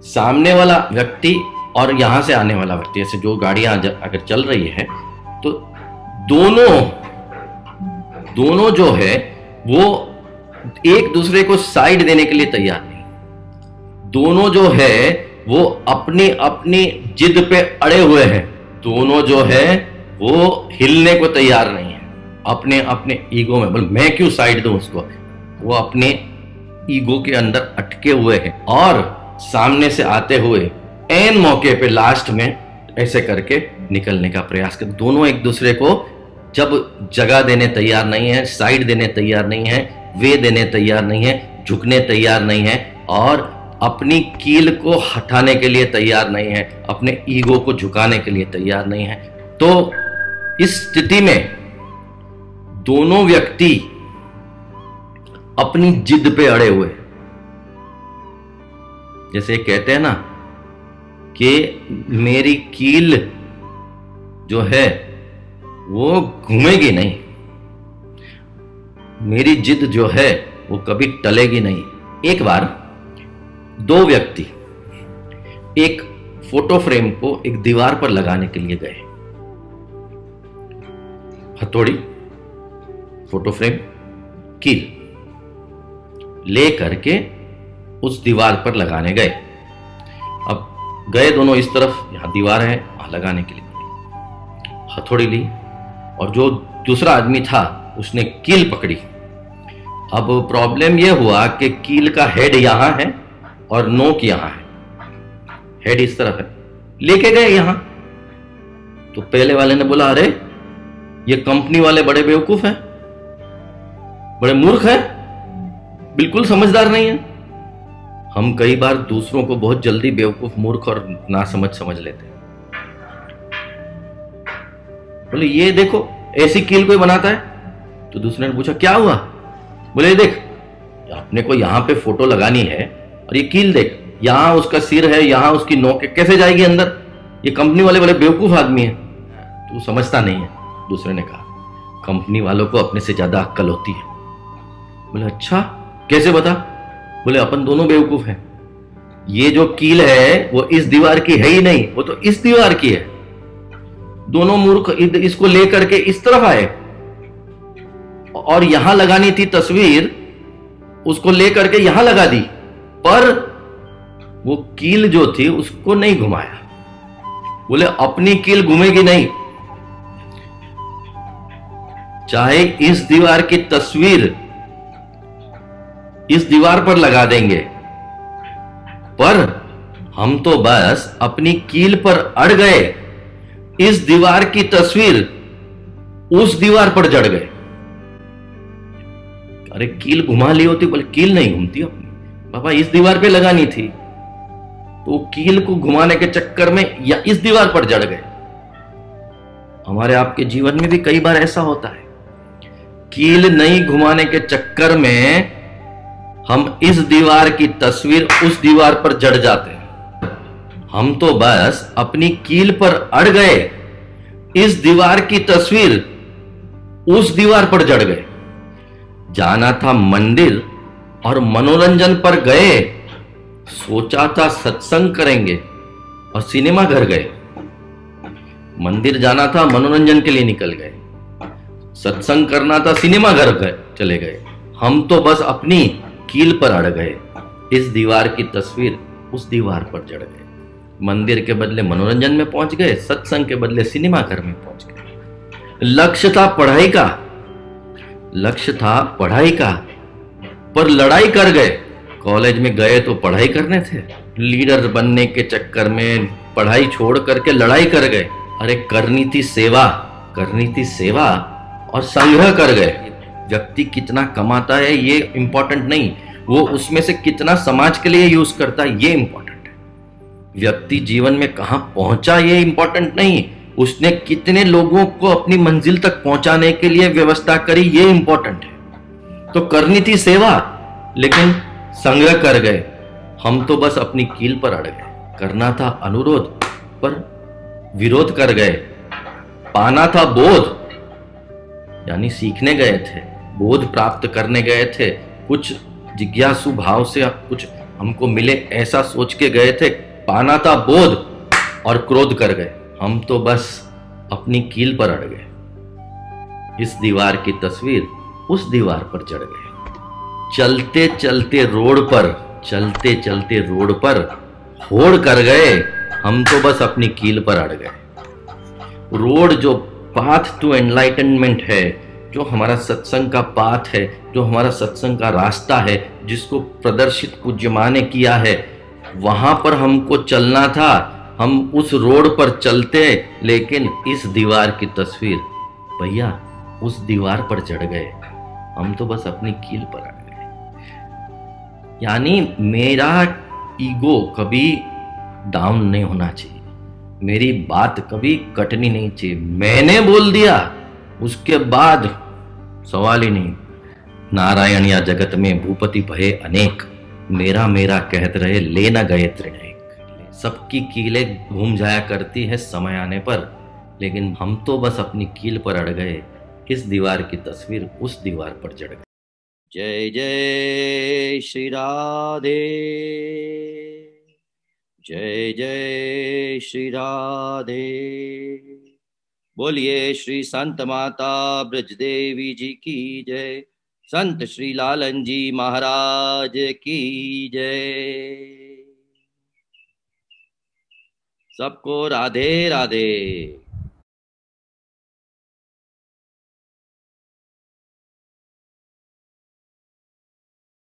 सामने वाला व्यक्ति और यहां से आने वाला व्यक्ति, ऐसे जो गाड़ियां अगर चल रही है तो दोनों जो है वो एक दूसरे को साइड देने के लिए तैयार नहीं। दोनों जो है वो अपनी अपनी जिद पे अड़े हुए हैं। दोनों जो है वो हिलने को तैयार नहीं है, अपने अपने ईगो में, बोल मैं क्यों साइड दूं उसको, वो अपने ईगो के अंदर अटके हुए हैं। और सामने से आते हुए एन मौके पे लास्ट में ऐसे करके निकलने का प्रयास कर। दोनों एक दूसरे को जब जगह देने तैयार नहीं है, साइड देने तैयार नहीं है, वे देने तैयार नहीं है, झुकने तैयार नहीं है और अपनी कील को हटाने के लिए तैयार नहीं है, अपने ईगो को झुकाने के लिए तैयार नहीं है, तो इस स्थिति में दोनों व्यक्ति अपनी जिद पे अड़े हुए। जैसे कहते हैं ना कि मेरी कील जो है वो घूमेगी नहीं, मेरी जिद जो है वो कभी टलेगी नहीं। एक बार दो व्यक्ति एक फोटो फ्रेम को एक दीवार पर लगाने के लिए गए। हथौड़ी, फोटो फ्रेम, कील ले करके उस दीवार पर लगाने गए। अब गए दोनों इस तरफ, यहां दीवार है, वहां लगाने के लिए हथौड़ी ली और जो दूसरा आदमी था उसने कील पकड़ी। अब प्रॉब्लम यह हुआ कि कील का हेड यहां है और नोक यहां है, हेड इस तरफ है। लेके गए यहां तो पहले वाले ने बोला अरे ये कंपनी वाले बड़े बेवकूफ हैं, बड़े मूर्ख हैं, बिल्कुल समझदार नहीं है। हम कई बार दूसरों को बहुत जल्दी बेवकूफ, मूर्ख और नासमझ समझ लेते हैं। बोले ये देखो ऐसी कील कोई बनाता है? तो दूसरे ने पूछा क्या हुआ? बोले देख, अपने को यहां पे फोटो लगानी है और ये कील देख, यहां उसका सिर है, यहां उसकी नोक है, कैसे जाएगी अंदर? ये कंपनी वाले बड़े बेवकूफ आदमी है, तू समझता नहीं है। दूसरे ने कहा कंपनी वालों को अपने से ज्यादा अक्ल होती है। बोले अच्छा, कैसे बता? बोले अपन दोनों बेवकूफ हैं, ये जो कील है वो इस दीवार की है ही नहीं, वो तो इस दीवार की है। दोनों मूर्ख इसको लेकर के इस तरफ आए और यहां लगानी थी तस्वीर, उसको लेकर के यहां लगा दी, पर वो कील जो थी उसको नहीं घुमाया। बोले अपनी कील घूमेगी नहीं, चाहे इस दीवार की तस्वीर इस दीवार पर लगा देंगे, पर हम तो बस अपनी कील पर अड़ गए, इस दीवार की तस्वीर उस दीवार पर जड़ गए। अरे कील घुमा ली होती, बोले कील नहीं घूमती अपनी, बाबा इस दीवार पे लगानी थी, तो कील को घुमाने के चक्कर में या इस दीवार पर जड़ गए। हमारे आपके जीवन में भी कई बार ऐसा होता है, कील नहीं घुमाने के चक्कर में हम इस दीवार की तस्वीर उस दीवार पर जड़ जाते हैं। हम तो बस अपनी कील पर अड़ गए, इस दीवार की तस्वीर उस दीवार पर जड़ गए। जाना था मंदिर और मनोरंजन पर गए, सोचा था सत्संग करेंगे और सिनेमा घर गए। मंदिर जाना था, मनोरंजन के लिए निकल गए, सत्संग करना था, सिनेमा घर गए, चले गए। हम तो बस अपनी कील पर अड़ गए, इस दीवार की तस्वीर उस दीवार पर जड़ गए। मंदिर के बदले मनोरंजन में पहुंच गए, सत्संग के बदले सिनेमा घर में पहुंच गए। लक्ष्य था पढ़ाई का, लक्ष्य था पढ़ाई का, पर लड़ाई कर गए। कॉलेज में गए तो पढ़ाई करने थे, लीडर बनने के चक्कर में पढ़ाई छोड़ करके लड़ाई कर गए। अरे करनी थी सेवा, करनी थी सेवा और संग्रह कर गए। व्यक्ति कितना कमाता है ये इंपॉर्टेंट नहीं, वो उसमें से कितना समाज के लिए यूज करता है ये इंपॉर्टेंट है। व्यक्ति जीवन में कहां पहुंचा ये इंपॉर्टेंट नहीं, उसने कितने लोगों को अपनी मंजिल तक पहुंचाने के लिए व्यवस्था करी ये इंपॉर्टेंट है। तो करनी थी सेवा लेकिन संग्रह कर गए। हम तो बस अपनी कील पर अड़ गए। करना था अनुरोध पर विरोध कर गए। पाना था बोध, यानी सीखने गए थे, बोध प्राप्त करने गए थे, कुछ जिज्ञासु भाव से कुछ हमको मिले ऐसा सोच के गए थे, पाना था बोध और क्रोध कर गए। हम तो बस अपनी कील पर अड़ गए। इस दीवार की तस्वीर उस दीवार पर चढ़ गए। चलते चलते रोड पर होड़ कर गए। हम तो बस अपनी कील पर अड़ गए। रोड जो पाथ टू एनलाइटनमेंट है, जो हमारा सत्संग का पाथ है, जो हमारा सत्संग का रास्ता है, जिसको प्रदर्शित पूज्य माँ ने किया है, वहां पर हमको चलना था। हम उस रोड पर चलते, लेकिन इस दीवार की तस्वीर, भैया उस दीवार पर चढ़ गए। हम तो बस अपनी कील पर अड़ गए। यानी मेरा ईगो कभी डाउन नहीं होना चाहिए, मेरी बात कभी कटनी नहीं चाहिए। मैंने बोल दिया, उसके बाद सवाल ही नहीं। नारायण या जगत में भूपति भये अनेक, मेरा मेरा कहत रहे ले न गए त्रिनेक। सबकी कीलें घूम जाया करती है समय आने पर, लेकिन हम तो बस अपनी कील पर अड़ गए। इस दीवार की तस्वीर उस दीवार पर चढ़ गई। जय जय श्री राधे, जय जय श्री राधे। बोलिए श्री संत माता ब्रजदेवी जी की जय, संत श्री लालन जी महाराज की जय। सबको राधे राधे।